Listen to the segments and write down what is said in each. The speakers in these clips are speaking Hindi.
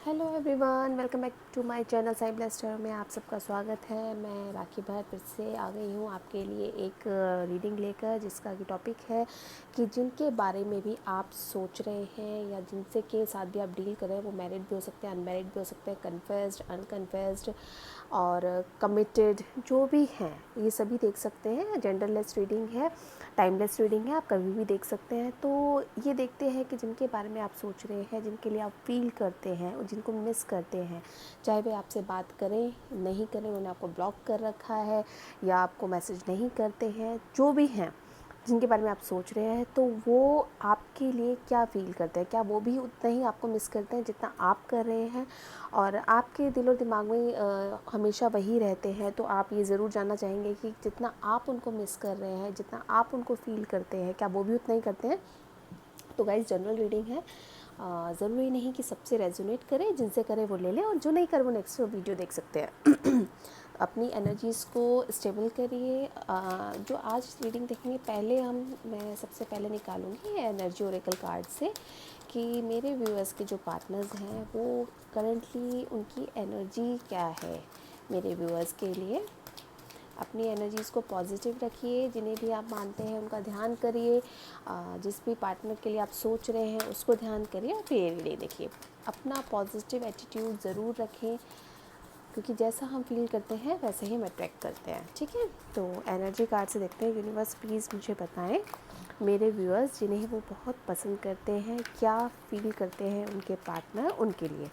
Hello everyone, welcome back to my channel Sai Blaster में आप सबका स्वागत है। मैं राखी भट्ट फिर से आ गई हूँ आपके लिए एक रीडिंग लेकर, जिसका कि टॉपिक है कि जिनके बारे में भी आप सोच रहे हैं या जिनसे के साथ भी आप डील कर रहे हैं, वो मैरिड भी हो सकते हैं, अनमैरिड भी हो सकते हैं, कन्फेस्ड, अनकन्फेस्ड और कमिटेड, जो भी हैं ये सभी देख सकते हैं। जेंडरलेस रीडिंग है, टाइमलेस रीडिंग है, आप कभी भी देख सकते हैं। तो ये देखते हैं कि जिनके बारे में आप सोच रहे हैं, जिनके लिए आप फील करते हैं और जिनको मिस करते हैं, चाहे वे आपसे बात करें नहीं करें, उन्होंने आपको ब्लॉक कर रखा है या आपको मैसेज नहीं करते हैं, जो भी हैं जिनके बारे में आप सोच रहे हैं, तो वो आपके लिए क्या फ़ील करते हैं? क्या वो भी उतना ही आपको मिस करते हैं जितना आप कर रहे हैं? और आपके दिल और दिमाग में हमेशा वही रहते हैं। तो आप ये ज़रूर जानना चाहेंगे कि जितना आप उनको मिस कर रहे हैं, जितना आप उनको फ़ील करते हैं, क्या वो भी उतना ही करते हैं? तो गाइस, जनरल रीडिंग है, ज़रूरी नहीं कि सबसे रेजोनेट करे, जिनसे करे वो ले ले और जो नहीं करे वो नेक्स्ट वीडियो देख सकते हैं। अपनी एनर्जीज़ को स्टेबल करिए। जो आज रीडिंग देखेंगे, मैं सबसे पहले निकालूंगी एनर्जी ओरेकल कार्ड से कि मेरे व्यूअर्स के जो पार्टनर्स हैं वो करंटली उनकी एनर्जी क्या है। मेरे व्यूअर्स के लिए अपनी एनर्जीज़ को पॉजिटिव रखिए, जिन्हें भी आप मानते हैं उनका ध्यान करिए, जिस भी पार्टनर के लिए आप सोच रहे हैं उसको ध्यान करिए और फिर रीडिंग देखिए। अपना पॉजिटिव एटीट्यूड ज़रूर रखें, क्योंकि जैसा हम फील करते हैं वैसे ही हम अट्रैक्ट करते हैं। ठीक है, तो एनर्जी कार्ड से देखते हैं। यूनिवर्स प्लीज़ मुझे बताएं, मेरे व्यूअर्स जिन्हें वो बहुत पसंद करते हैं, क्या फील करते हैं उनके पार्टनर उनके लिए,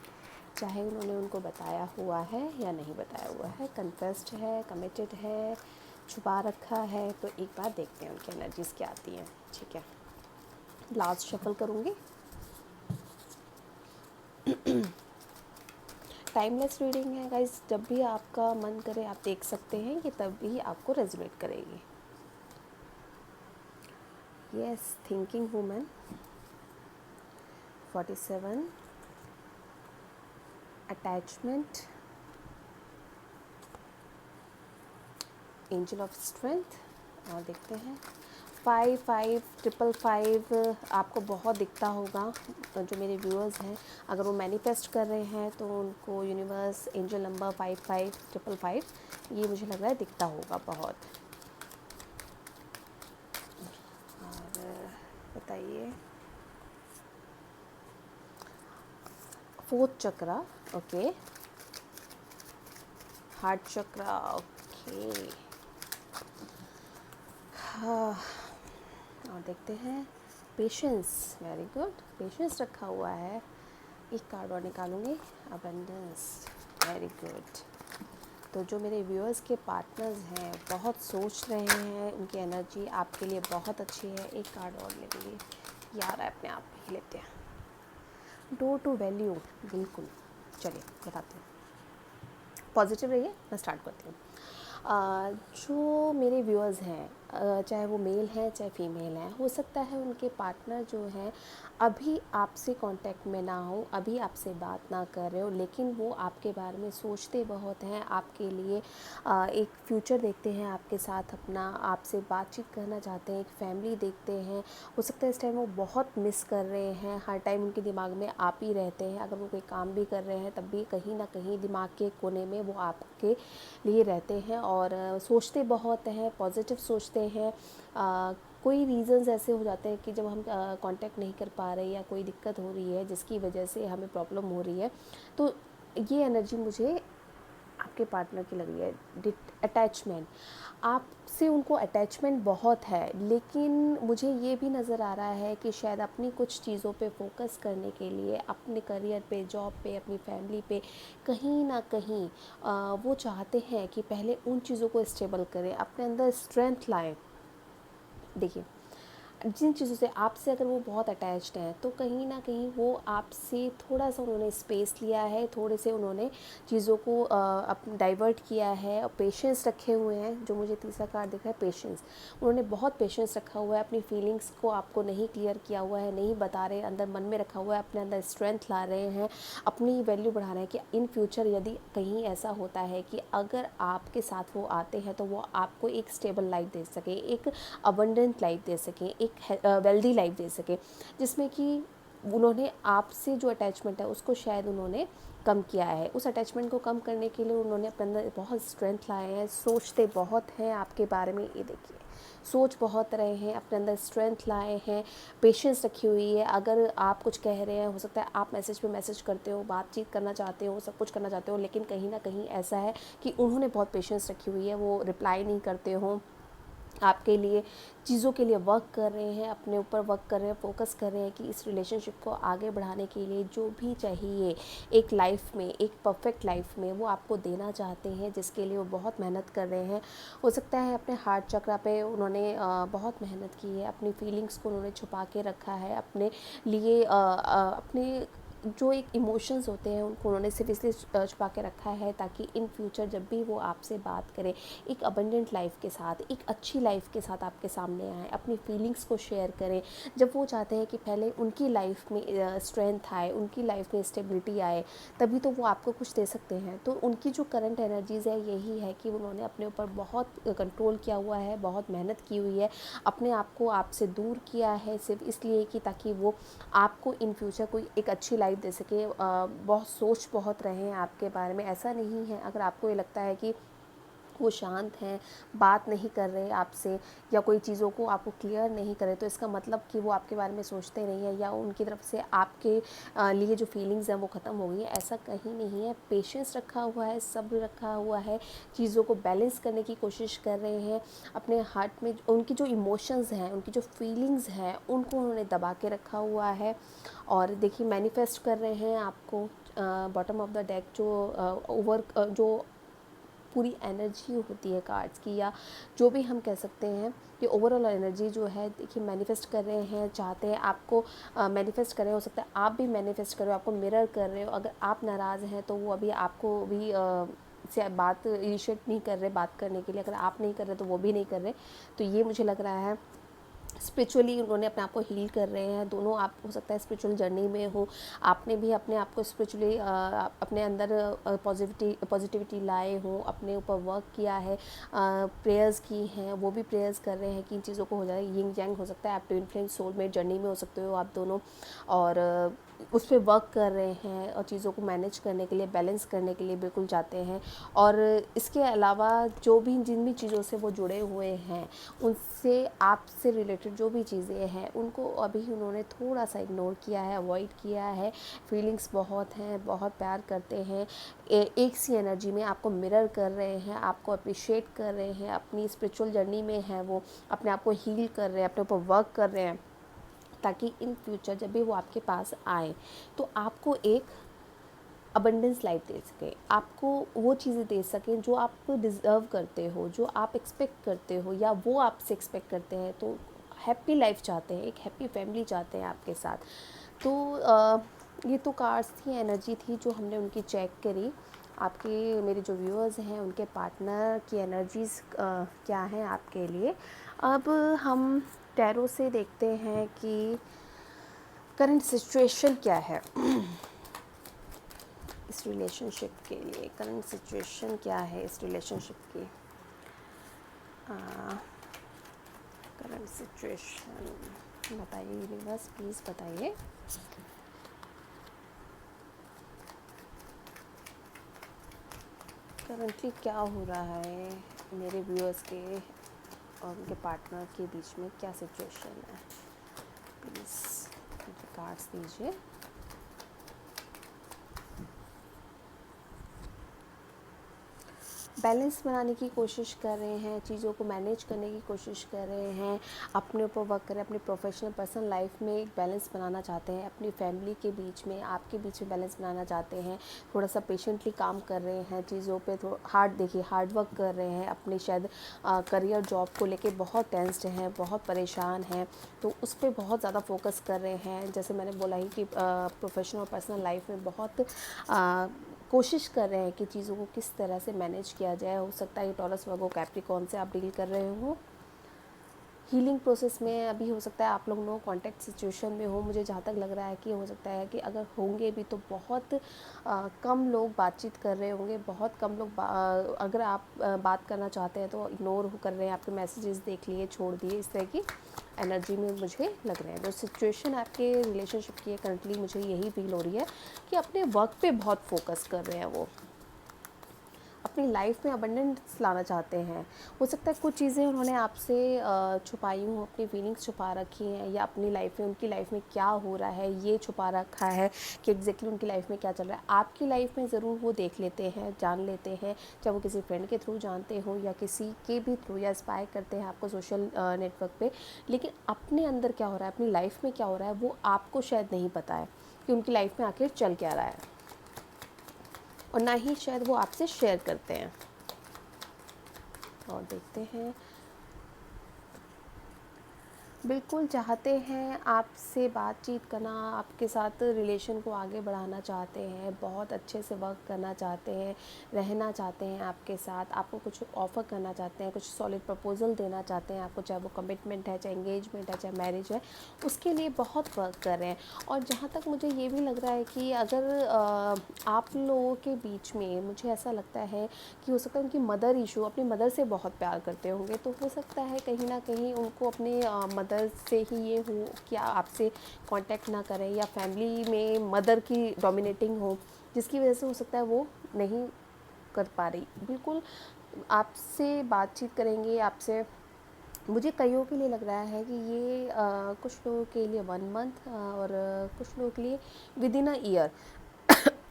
चाहे उन्होंने उनको बताया हुआ है या नहीं बताया हुआ है, कन्फेस्ड है, कमिटेड है, छुपा रखा है। तो एक बार देखते हैं उनकी एनर्जीज़ क्या आती हैं। ठीक है, लास्ट शफल करूँगी। टाइमलेस रीडिंग है गाइस, जब भी आपका मन करे आप देख सकते हैं, ये तब भी आपको रेजोनेट करेगी। Yes, thinking woman 47, attachment, angel of strength, और देखते हैं 555555 आपको बहुत दिखता होगा। जो मेरे व्यूअर्स हैं, अगर वो मैनिफेस्ट कर रहे हैं तो उनको यूनिवर्स एंजल नंबर 5555 ये मुझे लग रहा है दिखता होगा बहुत। और बताइए, फोर्थ चक्रा, ओके, हार्ट चक्रा, ओके। हाँ, और देखते हैं पेशेंस, वेरी गुड, पेशेंस रखा हुआ है। एक कार्ड और निकालूंगी, अबंडेंस, वेरी गुड। तो जो मेरे व्यूअर्स के पार्टनर्स हैं बहुत सोच रहे हैं, उनकी एनर्जी आपके लिए बहुत अच्छी है। एक कार्ड और लेंगे यार, अपने आप ही लेते हैं। डोर टू वैल्यू, बिल्कुल, चलिए बताते हैं। पॉजिटिव रहिए, मैं स्टार्ट करती हूँ। जो मेरे व्यूअर्स हैं, चाहे वो मेल हैं चाहे फीमेल हैं, हो सकता है उनके पार्टनर जो हैं अभी आपसे कांटेक्ट में ना हो, अभी आपसे बात ना कर रहे हो, लेकिन वो आपके बारे में सोचते बहुत हैं, आपके लिए एक फ्यूचर देखते हैं आपके साथ अपना, आपसे बातचीत करना चाहते हैं, एक फैमिली देखते हैं। हो सकता है इस टाइम वो बहुत मिस कर रहे हैं, हर टाइम उनके दिमाग में आप ही रहते हैं। अगर वो कोई काम भी कर रहे हैं तब भी कहीं ना कहीं दिमाग के कोने में वो आपके लिए रहते हैं और सोचते बहुत हैं, पॉजिटिव सोचते हैं। कोई रीज़न्स ऐसे हो जाते हैं कि जब हम कांटेक्ट नहीं कर पा रहे या कोई दिक्कत हो रही है जिसकी वजह से हमें प्रॉब्लम हो रही है, तो ये एनर्जी मुझे आपके पार्टनर की लग रही है। अटैचमेंट, आपसे उनको अटैचमेंट बहुत है, लेकिन मुझे ये भी नज़र आ रहा है कि शायद अपनी कुछ चीज़ों पे फोकस करने के लिए, अपने करियर पे, जॉब पे, अपनी फैमिली पे, कहीं ना कहीं वो चाहते हैं कि पहले उन चीज़ों को स्टेबल करें, अपने अंदर स्ट्रेंथ लाएं। देखिए, जिन चीज़ों से आपसे अगर वो बहुत अटैच्ड हैं, तो कहीं ना कहीं वो आपसे थोड़ा सा उन्होंने स्पेस लिया है, थोड़े से उन्होंने चीज़ों को डाइवर्ट किया है और पेशेंस रखे हुए हैं। जो मुझे तीसरा कार्ड दिख रहा है, पेशेंस, उन्होंने बहुत पेशेंस रखा हुआ है, अपनी फीलिंग्स को आपको नहीं क्लियर किया हुआ है, नहीं बता रहे, अंदर मन में रखा हुआ है, अपने अंदर स्ट्रेंथ ला रहे हैं, अपनी वैल्यू बढ़ा रहे हैं कि इन फ्यूचर यदि कहीं ऐसा होता है कि अगर आपके साथ वो आते हैं तो वो आपको एक स्टेबल लाइफ दे सके, एक अबंडेंट लाइफ दे सकें, एक वेल्दी लाइफ दे सके, जिसमें कि उन्होंने आपसे जो अटैचमेंट है उसको शायद उन्होंने कम किया है। उस अटैचमेंट को कम करने के लिए उन्होंने अपने अंदर बहुत स्ट्रेंथ लाए हैं, सोचते बहुत हैं आपके बारे में। ये देखिए, सोच बहुत रहे हैं, अपने अंदर स्ट्रेंथ लाए हैं, पेशेंस रखी हुई है। अगर आप कुछ कह रहे हैं, हो सकता है आप मैसेज पे मैसेज करते हो, बातचीत करना चाहते हो, सब कुछ करना चाहते हो, लेकिन कहीं ना कहीं ऐसा है कि उन्होंने बहुत पेशेंस रखी हुई है, वो रिप्लाई नहीं करते हो आपके लिए, चीज़ों के लिए वर्क कर रहे हैं, अपने ऊपर वर्क कर रहे हैं, फोकस कर रहे हैं कि इस रिलेशनशिप को आगे बढ़ाने के लिए जो भी चाहिए एक लाइफ में, एक परफेक्ट लाइफ में, वो आपको देना चाहते हैं, जिसके लिए वो बहुत मेहनत कर रहे हैं। हो सकता है अपने हार्ट चक्र पे उन्होंने बहुत मेहनत की है, अपनी फीलिंग्स को उन्होंने छुपा के रखा है अपने लिए, अपने जो एक इमोशंस होते हैं उनको उन्होंने सिर्फ इसलिए छुपा के रखा है ताकि इन फ्यूचर जब भी वो आपसे बात करें एक अबंडेंट लाइफ के साथ, एक अच्छी लाइफ के साथ आपके सामने आए, अपनी फीलिंग्स को शेयर करें। जब वो चाहते हैं कि पहले उनकी लाइफ में स्ट्रेंथ आए, उनकी लाइफ में स्टेबिलिटी आए, तभी तो वो आपको कुछ दे सकते हैं। तो उनकी जो करंट एनर्जीज़ है यही है कि उन्होंने अपने ऊपर बहुत कंट्रोल किया हुआ है, बहुत मेहनत की हुई है, अपने आप को आपसे दूर किया है सिर्फ इसलिए कि ताकि वो आपको इन फ्यूचर कोई एक अच्छी लाइफ दे सके। बहुत सोच बहुत रहे हैं आपके बारे में। ऐसा नहीं है, अगर आपको ये लगता है कि वो शांत हैं, बात नहीं कर रहे आपसे, या कोई चीज़ों को आपको क्लियर नहीं करे, तो इसका मतलब कि वो आपके बारे में सोचते नहीं है, या उनकी तरफ से आपके लिए जो फीलिंग्स हैं वो ख़त्म हो गई है। ऐसा कहीं नहीं है। पेशेंस रखा हुआ है, सब्र रखा हुआ है, चीज़ों को बैलेंस करने की कोशिश कर रहे हैं। अपने हार्ट में उनकी जो इमोशंस हैं, उनकी जो फीलिंग्स हैं, उनको उन्होंने दबा के रखा हुआ है। और देखिए, मैनिफेस्ट कर रहे हैं आपको। बॉटम ऑफ द डेक जो पूरी एनर्जी होती है कार्ड्स की, या जो भी हम कह सकते हैं, ये ओवरऑल एनर्जी जो है, देखिए मैनिफेस्ट कर रहे हैं, चाहते हैं आपको मैनिफेस्ट कर रहे हो सकता है आप भी मैनिफेस्ट कर रहे हो, आपको मिरर कर रहे हो। अगर आप नाराज़ हैं तो वो अभी आपको भी से बात इनिशिएट नहीं कर रहे बात करने के लिए, अगर आप नहीं कर रहे तो वो भी नहीं कर रहे। तो ये मुझे लग रहा है स्पिरिचुअली उन्होंने अपने आप को हील कर रहे हैं। दोनों आप हो सकता है स्पिरिचुअल जर्नी में हो, आपने भी अपने आप को स्पिरिचुअली अपने अंदर पॉजिटिविटी लाए हो, अपने ऊपर वर्क किया है, प्रेयर्स की हैं, वो भी प्रेयर्स कर रहे हैं कि इन चीज़ों को हो जाए। यिंग यांग हो सकता है, आप ट्विन फ्लेम सोलमेट जर्नी में हो सकते हो आप दोनों, और उस पर वर्क कर रहे हैं, और चीज़ों को मैनेज करने के लिए, बैलेंस करने के लिए बिल्कुल चाहते हैं। और इसके अलावा जो भी जिन भी चीज़ों से वो जुड़े हुए हैं, उनसे आपसे रिलेटेड जो भी चीज़ें हैं उनको अभी उन्होंने थोड़ा सा इग्नोर किया है, अवॉइड किया है। फीलिंग्स बहुत हैं, बहुत प्यार करते हैं, एक सी एनर्जी में आपको मिरर कर रहे हैं, आपको अप्रिशिएट कर रहे हैं, अपनी स्पिरिचुअल जर्नी में है वो, अपने आप को हील कर रहे हैं, अपने ऊपर वर्क कर रहे हैं, ताकि इन फ्यूचर जब भी वो आपके पास आए तो आपको एक अबंडेंस लाइफ दे सके, आपको वो चीज़ें दे सकें जो आप डिज़र्व करते हो, जो आप एक्सपेक्ट करते हो, या वो आपसे एक्सपेक्ट करते हैं। तो हैप्पी लाइफ चाहते हैं, एक हैप्पी फैमिली चाहते हैं आपके साथ। तो ये तो कार्ड्स थी, एनर्जी थी जो हमने उनकी चेक करी। आपके मेरे जो व्यूअर्स हैं उनके पार्टनर की एनर्जीज़ क्या हैं आपके लिए। अब हम टैरो से देखते हैं कि करंट सिचुएशन क्या है इस रिलेशनशिप के लिए। करंट सिचुएशन क्या है इस रिलेशनशिप की। करंट सिचुएशन बताइए यूनिवर्स, प्लीज़ बताइए। करंटली क्या हो रहा है मेरे व्यूअर्स के और उनके पार्टनर के बीच में, क्या सिचुएशन है। प्लीज़ मुझे कार्ड्स दीजिए। बैलेंस बनाने की कोशिश कर रहे हैं, चीज़ों को मैनेज करने की कोशिश कर रहे हैं, अपने ऊपर वर्क करें, अपनी प्रोफेशनल पर्सनल लाइफ में एक बैलेंस बनाना चाहते हैं, अपनी फैमिली के बीच में, आपके बीच में बैलेंस बनाना चाहते हैं। थोड़ा सा पेशेंटली काम कर रहे हैं चीज़ों पे, हार्ड वर्क कर रहे हैं, अपने शायद करियर जॉब को लेके बहुत टेंस्ड हैं, बहुत परेशान हैं, तो उस पर बहुत ज़्यादा फोकस कर रहे हैं। जैसे मैंने बोला ही कि प्रोफेशनल और पर्सनल लाइफ में बहुत कोशिश कर रहे हैं कि चीज़ों को किस तरह से मैनेज किया जाए। हो सकता है ये टॉरस वर्गो कैप्रिकॉर्न से आप डील कर रहे हो, हीलिंग प्रोसेस में अभी हो सकता है आप लोग नो कांटेक्ट सिचुएशन में हो। मुझे जहाँ तक लग रहा है कि हो सकता है कि अगर होंगे भी तो बहुत कम लोग बातचीत कर रहे होंगे, बहुत कम लोग अगर आप बात करना चाहते हैं तो इग्नोर कर रहे हैं, आपके मैसेजेस देख लिए, छोड़ दिए, इस तरह की एनर्जी में मुझे लग रहे हैं। जो सिचुएशन आपके रिलेशनशिप की है करंटली, मुझे यही फील हो रही है कि अपने वर्क पे बहुत फोकस कर रहे हैं, वो अपनी लाइफ में अबंडेंस लाना चाहते हैं। हो सकता है कुछ चीज़ें उन्होंने आपसे छुपाई हों, अपनी फीलिंग्स छुपा रखी हैं, या अपनी लाइफ में, उनकी लाइफ में क्या हो रहा है ये छुपा रखा है कि एग्जैक्टली उनकी लाइफ में क्या चल रहा है। आपकी लाइफ में ज़रूर वो देख लेते हैं, जान लेते हैं, चाहे वो किसी फ्रेंड के थ्रू जानते हो या किसी के भी थ्रू, या इंस्पायर करते हैं आपको सोशल नेटवर्क पे, लेकिन अपने अंदर क्या हो रहा है, अपनी लाइफ में क्या हो रहा है, वो आपको शायद नहीं पता है कि उनकी लाइफ में आखिर चल क्या रहा है, और ना ही शायद वो आपसे शेयर करते हैं। और देखते हैं, बिल्कुल चाहते हैं आपसे बातचीत करना, आपके साथ रिलेशन को आगे बढ़ाना चाहते हैं, बहुत अच्छे से वर्क करना चाहते हैं, रहना चाहते हैं आपके साथ, आपको कुछ ऑफ़र करना चाहते हैं, कुछ सॉलिड प्रपोजल देना चाहते हैं आपको, चाहे वो कमिटमेंट है, चाहे एंगेजमेंट है, चाहे मैरिज है, उसके लिए बहुत वर्क कर रहे हैं। और जहाँ तक मुझे ये भी लग रहा है कि अगर आप लोगों के बीच में, मुझे ऐसा लगता है कि हो सकता है उनकी मदर इशू, अपनी मदर से बहुत प्यार करते होंगे, तो हो सकता है कहीं ना कहीं उनको अपने मदर से ही ये हो कि आपसे कांटेक्ट ना करें, या फैमिली में मदर की डोमिनेटिंग हो, जिसकी वजह से हो सकता है वो नहीं कर पा रही। बिल्कुल आपसे बातचीत करेंगे, आपसे, मुझे कईयों के लिए लग रहा है कि ये कुछ लोगों के लिए 1 मंथ, और कुछ लोगों के लिए विद इन अ ईयर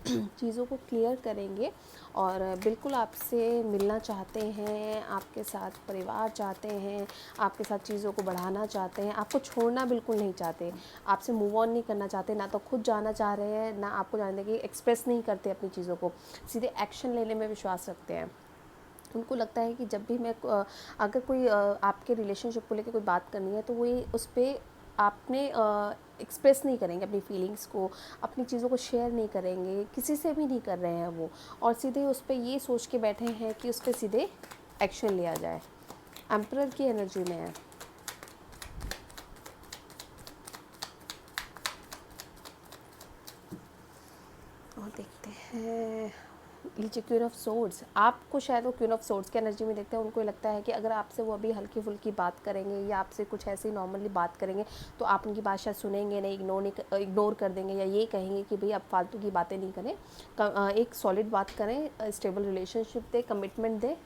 चीज़ों को क्लियर करेंगे, और बिल्कुल आपसे मिलना चाहते हैं, आपके साथ परिवार चाहते हैं, आपके साथ चीज़ों को बढ़ाना चाहते हैं, आपको छोड़ना बिल्कुल नहीं चाहते, आपसे मूव ऑन नहीं करना चाहते, ना तो खुद जाना चाह रहे हैं, ना आपको जानने की एक्सप्रेस नहीं करते अपनी चीज़ों को, सीधे एक्शन लेने में विश्वास रखते हैं। उनको लगता है कि जब भी मैं अगर कोई आपके रिलेशनशिप को लेकर कोई बात करनी है, तो वो ये उस पर आपने एक्सप्रेस नहीं करेंगे अपनी फीलिंग्स को, अपनी चीज़ों को शेयर नहीं करेंगे, किसी से भी नहीं कर रहे हैं वो, और सीधे उस पर ये सोच के बैठे हैं कि उस पर सीधे एक्शन लिया जाए। एम्परर की एनर्जी में है। और देखते हैं, लीजिए क्वीन ऑफ सोर्ड्स, आपको शायद वो क्वीन ऑफ सोर्ड्स की एनर्जी में देखते हैं। उनको लगता है कि अगर आपसे वो अभी हल्की फुल्की बात करेंगे, या आपसे कुछ ऐसे नॉर्मली बात करेंगे, तो आप उनकी बात शायद सुनेंगे नहीं, इग्नोर कर देंगे, या ये कहेंगे कि भाई अब फालतू की बातें नहीं करें, एक सॉलिड बात करें, स्टेबल रिलेशनशिप दे, कमिटमेंट दे।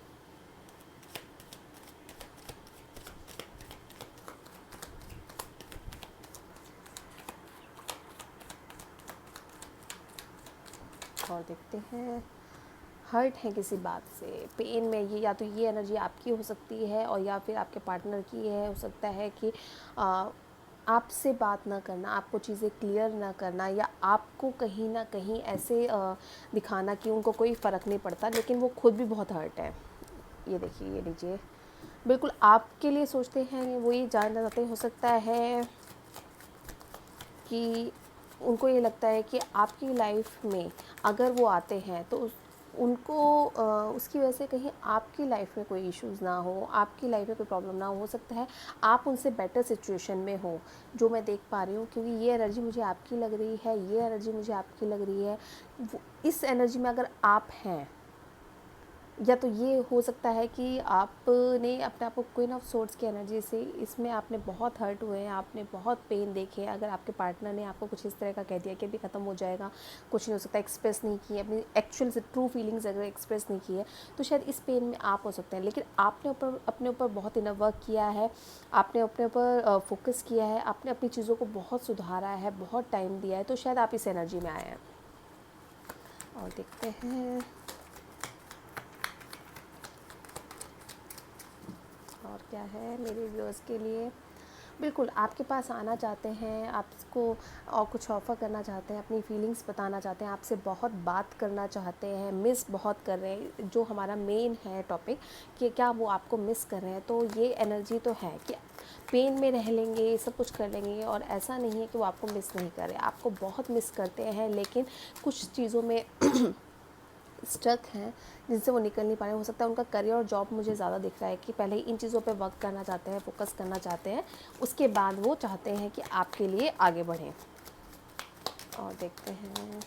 और देखते हैं, हर्ट है किसी बात से, पेन में, ये या तो ये एनर्जी आपकी हो सकती है, और या फिर आपके पार्टनर की है। हो सकता है कि आपसे बात ना करना, आपको चीज़ें क्लियर ना करना, या आपको कहीं ना कहीं ऐसे दिखाना कि उनको कोई फ़र्क नहीं पड़ता, लेकिन वो खुद भी बहुत हर्ट है। ये देखिए, ये लीजिए, बिल्कुल आपके लिए सोचते हैं, वो ये जानना चाहते हैं। हो सकता है कि उनको ये लगता है कि आपकी लाइफ में अगर वो आते हैं, तो उनको उसकी वजह से कहीं आपकी लाइफ में कोई इश्यूज़ ना हो, आपकी लाइफ में कोई प्रॉब्लम ना हो सकता है आप उनसे बेटर सिचुएशन में हो, जो मैं देख पा रही हूँ, क्योंकि ये एनर्जी मुझे आपकी लग रही है, ये एनर्जी मुझे आपकी लग रही है। इस एनर्जी में अगर आप हैं, या तो ये हो सकता है कि आपने अपने आप को क्वीन ऑफ सोर्ड्स की एनर्जी से, इसमें आपने बहुत हर्ट हुए हैं, आपने बहुत पेन देखे हैं। अगर आपके पार्टनर ने आपको कुछ इस तरह का कह दिया कि अभी ख़त्म हो जाएगा, कुछ नहीं हो सकता, एक्सप्रेस नहीं की अपनी एक्चुअल से ट्रू फीलिंग्स अगर एक्सप्रेस नहीं की है, तो शायद इस पेन में आप हो सकते हैं। लेकिन आपने अपने ऊपर बहुत इनर वर्क किया है, आपने अपने ऊपर फोकस किया है, आपने अपनी चीज़ों को बहुत सुधारा है, बहुत टाइम दिया है, तो शायद आप इस एनर्जी में आए हैं। और देखते हैं, और क्या है मेरे व्यूअर्स के लिए। बिल्कुल आपके पास आना चाहते हैं, आपको और कुछ ऑफ़र करना चाहते हैं, अपनी फीलिंग्स बताना चाहते हैं, आपसे बहुत बात करना चाहते हैं, मिस बहुत कर रहे हैं, जो हमारा मेन है टॉपिक कि क्या वो आपको मिस कर रहे हैं। तो ये एनर्जी तो है कि पेन में रह लेंगे, सब कुछ कर लेंगे, और ऐसा नहीं है कि वो आपको मिस नहीं कर रहे, आपको बहुत मिस करते हैं, लेकिन कुछ चीज़ों में स्टक हैं जिनसे वो निकल नहीं पा रहे। हो सकता है उनका करियर और जॉब मुझे ज़्यादा दिख रहा है कि पहले इन चीज़ों पे वर्क करना चाहते हैं, फोकस करना चाहते हैं, उसके बाद वो चाहते हैं कि आपके लिए आगे बढ़ें। और देखते हैं,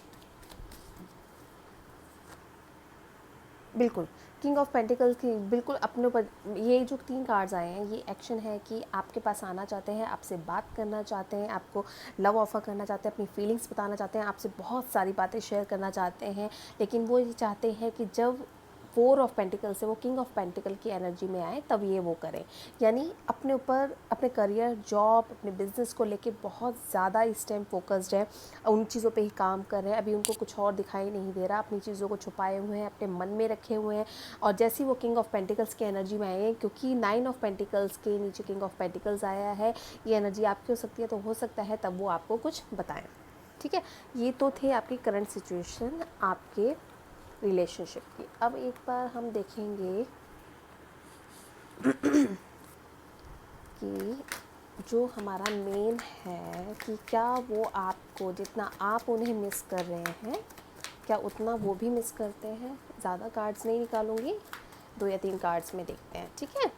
बिल्कुल, किंग ऑफ पेंटिकल्स की बिल्कुल अपने ऊपर ये जो 3 कार्ड्स आए हैं, ये एक्शन है कि आपके पास आना चाहते हैं, आपसे बात करना चाहते हैं, आपको लव ऑफ़र करना चाहते हैं, अपनी फीलिंग्स बताना चाहते हैं, आपसे बहुत सारी बातें शेयर करना चाहते हैं। लेकिन वो ये चाहते हैं कि जब 4 ऑफ पेंटिकल से वो किंग ऑफ पेंटिकल की एनर्जी में आए तब ये वो करें। यानी अपने ऊपर, अपने करियर, जॉब, अपने बिज़नेस को लेके बहुत ज़्यादा इस टाइम फोकस्ड है, उन चीज़ों पे ही काम कर रहे हैं। अभी उनको कुछ और दिखाई नहीं दे रहा, अपनी चीज़ों को छुपाए हुए हैं, अपने मन में रखे हुए हैं। और जैसे ही वो किंग ऑफ पेंटिकल्स की एनर्जी में आए हैं, क्योंकि 9 ऑफ पेंटिकल्स के नीचे किंग ऑफ पेंटिकल्स आया है, ये एनर्जी आपकी हो सकती है, तो हो सकता है तब वो आपको कुछ बताएं। ठीक है, ये तो थे आपकी करंट सिचुएशन आपके रिलेशनशिप की। अब एक बार हम देखेंगे कि जो हमारा मेन है कि क्या वो आपको, जितना आप उन्हें मिस कर रहे हैं, क्या उतना वो भी मिस करते हैं। ज़्यादा कार्ड्स नहीं निकालूंगी, 2 या 3 कार्ड्स में देखते हैं। ठीक है,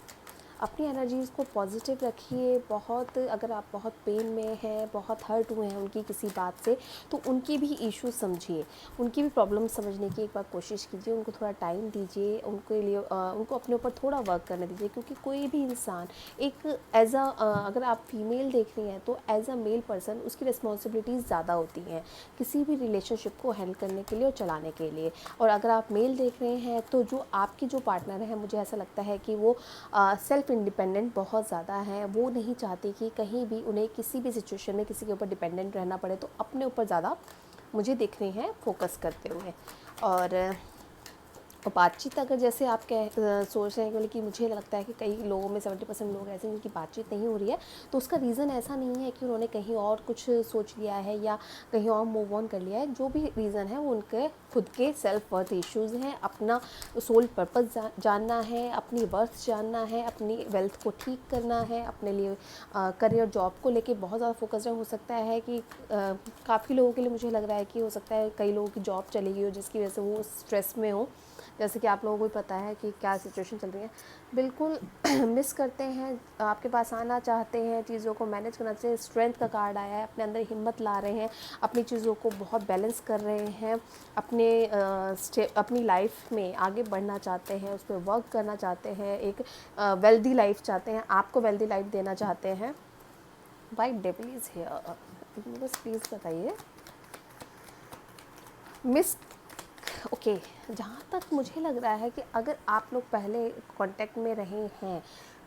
अपनी एनर्जीज़ को पॉजिटिव रखिए। बहुत, अगर आप बहुत पेन में हैं, बहुत हर्ट हुए हैं उनकी किसी बात से, तो उनकी भी इशू समझिए, उनकी भी प्रॉब्लम समझने की एक बार कोशिश कीजिए। उनको थोड़ा टाइम दीजिए, उनके लिए उनको अपने ऊपर थोड़ा वर्क करने दीजिए। क्योंकि कोई भी इंसान एक एज अ, अगर आप फीमेल देख रही हैं तो एज अ मेल पर्सन उसकी रिस्पॉन्सिबिलिटीज़ ज़्यादा होती हैं किसी भी रिलेशनशिप को हैंडल करने के लिए और चलाने के लिए। और अगर आप मेल देख रहे हैं तो जो आपकी जो पार्टनर है, मुझे ऐसा लगता है कि वो सेल्फ इंडिपेंडेंट बहुत ज़्यादा हैं। वो नहीं चाहती कि कहीं भी उन्हें किसी भी सिचुएशन में किसी के ऊपर डिपेंडेंट रहना पड़े, तो अपने ऊपर ज़्यादा मुझे दिख रही हैं फोकस करते हुए। और बातचीत, अगर जैसे आप सोच रहे हैं कि मुझे लगता है कि कई लोगों में 70% लोग ऐसे हैं जिनकी बातचीत नहीं हो रही है, तो उसका रीज़न ऐसा नहीं है कि उन्होंने कहीं और कुछ सोच लिया है या कहीं और मूव ऑन कर लिया है। जो भी रीज़न है वो उनके खुद के सेल्फ वर्थ इश्यूज़ हैं। अपना सोल पर्पस जानना है, अपनी वर्थ जानना है, अपनी वेल्थ को ठीक करना है, अपने लिए करियर, जॉब को लेके बहुत ज़्यादा फोकस्ड है। हो सकता है कि काफ़ी लोगों के लिए मुझे लग रहा है कि हो सकता है कई लोगों की जॉब चली गई हो जिसकी वजह से वो स्ट्रेस में हो, जैसे कि आप लोगों को भी पता है कि क्या सिचुएशन चल रही है। बिल्कुल मिस करते हैं, आपके पास आना चाहते हैं, चीज़ों को मैनेज करना चाहिए। स्ट्रेंथ का कार्ड आया है, अपने अंदर हिम्मत ला रहे हैं, अपनी चीज़ों को बहुत बैलेंस कर रहे हैं, अपनी लाइफ में आगे बढ़ना चाहते हैं, उस पर वर्क करना चाहते हैं, एक वेल्दी लाइफ चाहते हैं, आपको वेल्दी लाइफ देना चाहते हैं। वाइट डेविल इज़ हियर, बस प्लीज़ बताइए मिस। ओके, जहाँ तक मुझे लग रहा है कि अगर आप लोग पहले कांटेक्ट में रहे हैं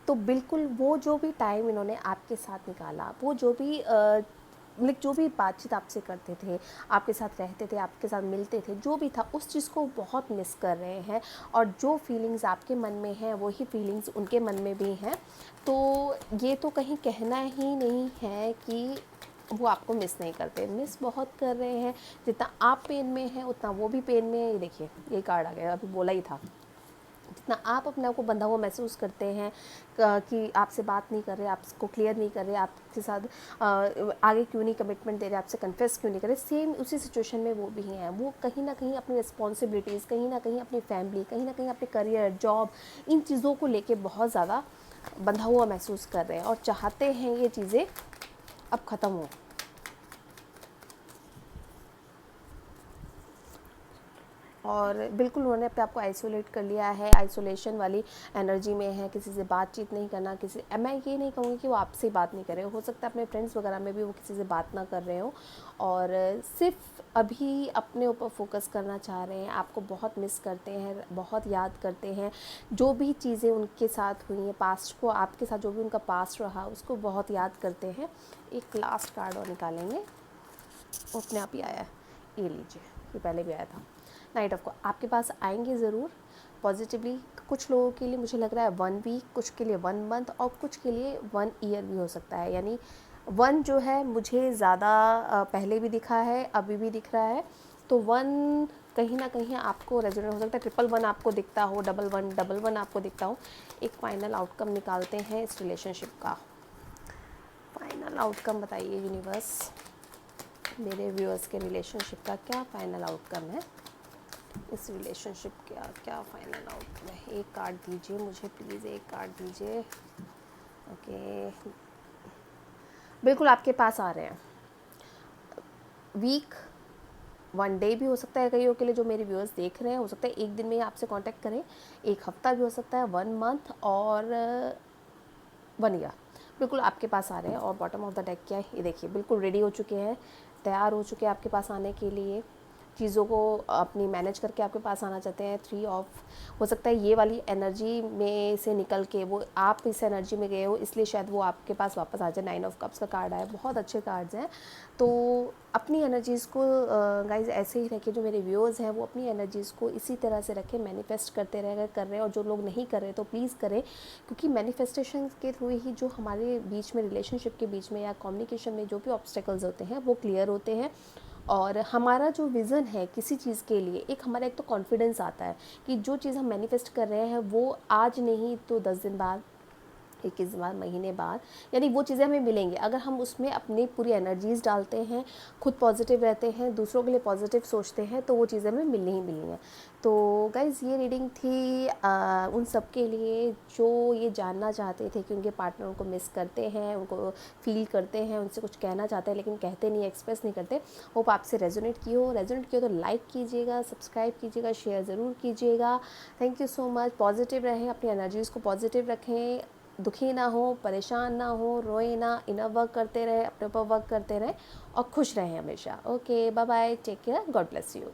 तो बिल्कुल वो जो भी टाइम इन्होंने आपके साथ निकाला, वो जो भी मतलब जो भी बातचीत आपसे करते थे, आपके साथ रहते थे, आपके साथ मिलते थे, जो भी था उस चीज़ को बहुत मिस कर रहे हैं। और जो फीलिंग्स आपके मन में हैं वही फीलिंग्स उनके मन में भी हैं। तो ये तो कहीं कहना ही नहीं है कि वो आपको मिस नहीं करते, मिस बहुत कर रहे हैं। जितना आप पेन में हैं उतना वो भी पेन में है। ये देखिए, ये कार्ड आ गया, अभी बोला ही था। जितना आप अपने आप को बंधा हुआ महसूस करते हैं कि आपसे बात नहीं कर रहे, आपको क्लियर नहीं कर रहे, आपके साथ आगे क्यों नहीं कमिटमेंट दे रहे, आपसे कन्फेस क्यों नहीं कर रहे, सेम उसी सिचुएशन में वो भी हैं। वो कहीं ना कहीं अपनी रिस्पॉन्सिबिलिटीज़, कहीं ना कहीं अपनी फैमिली, कहीं ना कहीं अपने करियर, जॉब, इन चीज़ों को लेके बहुत ज़्यादा बंधा हुआ महसूस कर रहे हैं और चाहते हैं ये चीज़ें अब ख़त्म हो। और बिल्कुल उन्होंने अपने आप को आइसोलेट कर लिया है, आइसोलेशन वाली एनर्जी में है, किसी से बातचीत नहीं करना। मैं ये नहीं कहूँगी कि वो आपसे बात नहीं कर रहे हो सकता है अपने फ्रेंड्स वगैरह में भी वो किसी से बात ना कर रहे हो और सिर्फ अभी अपने ऊपर फोकस करना चाह रहे हैं। आपको बहुत मिस करते हैं, बहुत याद करते हैं, जो भी चीज़ें उनके साथ हुई हैं पास्ट को, आपके साथ जो भी उनका पास्ट रहा उसको बहुत याद करते हैं। एक लास्ट कार्ड और निकालेंगे, वो अपने आप ही आया है, ये लीजिए, ये पहले भी आया था। नाइट ऑफ को आपके पास आएंगे ज़रूर पॉजिटिवली। कुछ लोगों के लिए मुझे लग रहा है 1 वीक, कुछ के लिए 1 मंथ और कुछ के लिए 1 ईयर भी हो सकता है। यानी 1 जो है मुझे ज़्यादा पहले भी दिखा है, अभी भी दिख रहा है। तो 1 कहीं ना कहीं आपको रेजोनेट हो सकता है, 111 आपको दिखता हो, 1111 आपको दिखता हो। एक फ़ाइनल आउटकम निकालते हैं इस रिलेशनशिप का। फाइनल आउटकम बताइए यूनिवर्स, मेरे व्यूअर्स के रिलेशनशिप का क्या फ़ाइनल आउटकम है। इस रिलेशनशिप का क्या फाइनल आउटकम है। एक कार्ड दीजिए मुझे प्लीज़, एक कार्ड दीजिए। ओके, बिल्कुल आपके पास आ रहे हैं। वीक, 1 डे भी हो सकता है कईयों के लिए जो मेरे व्यूअर्स देख रहे हैं, हो सकता है 1 दिन में ही आपसे कांटेक्ट करें, 1 हफ्ता भी हो सकता है, 1 मंथ और 1 ईयर। बिल्कुल आपके पास आ रहे हैं। और बॉटम ऑफ द डेक क्या है ये देखिए, बिल्कुल रेडी हो चुके हैं, तैयार हो चुके हैं आपके पास आने के लिए, चीज़ों को अपनी मैनेज करके आपके पास आना चाहते हैं। 3 ऑफ, हो सकता है ये वाली एनर्जी में से निकल के वो आप इस एनर्जी में गए हो, इसलिए शायद वो आपके पास वापस आ जाए। 9 ऑफ कप्स का कार्ड आया, बहुत अच्छे कार्ड्स हैं। तो अपनी एनर्जीज़ को गाइज ऐसे ही रखें, जो मेरे व्यूअर्स हैं वो अपनी एनर्जीज़ को इसी तरह से रखें, मैनिफेस्ट करते रहे, अगर कर रहे हैं, और जो लोग नहीं कर रहे तो प्लीज़ करें, क्योंकि मैनिफेस्टेशन के थ्रू ही जो हमारे बीच में, रिलेशनशिप के बीच में या कम्युनिकेशन में जो भी ऑब्स्टेकल्स होते हैं वो क्लियर होते हैं। और हमारा जो विज़न है किसी चीज़ के लिए, एक हमारा एक तो कॉन्फिडेंस आता है कि जो चीज़ हम मैनिफेस्ट कर रहे हैं वो आज नहीं तो 10 दिन बाद, 21 बार, महीने बाद, यानी वो चीज़ें हमें मिलेंगी अगर हम उसमें अपनी पूरी एनर्जीज़ डालते हैं, खुद पॉजिटिव रहते हैं, दूसरों के लिए पॉजिटिव सोचते हैं, तो वो चीज़ें हमें मिलनी ही मिलनी है। तो गाइज़ ये रीडिंग थी उन सब के लिए जो ये जानना चाहते थे कि उनके पार्टनर उनको मिस करते हैं, उनको फील करते हैं, उनसे कुछ कहना चाहते हैं लेकिन कहते नहीं, एक्सप्रेस नहीं करते। होप आपसे रेजोनेट किया तो लाइक कीजिएगा, सब्सक्राइब कीजिएगा, शेयर ज़रूर कीजिएगा। Thank you so much. Positive रहें, अपनी एनर्जीज़ को पॉजिटिव रखें, दुखी ना हो, परेशान ना हो, रोए ना, इनर वर्क करते रहे, अपने ऊपर वर्क करते रहें और खुश रहें हमेशा। Okay, bye bye, take care, God bless you.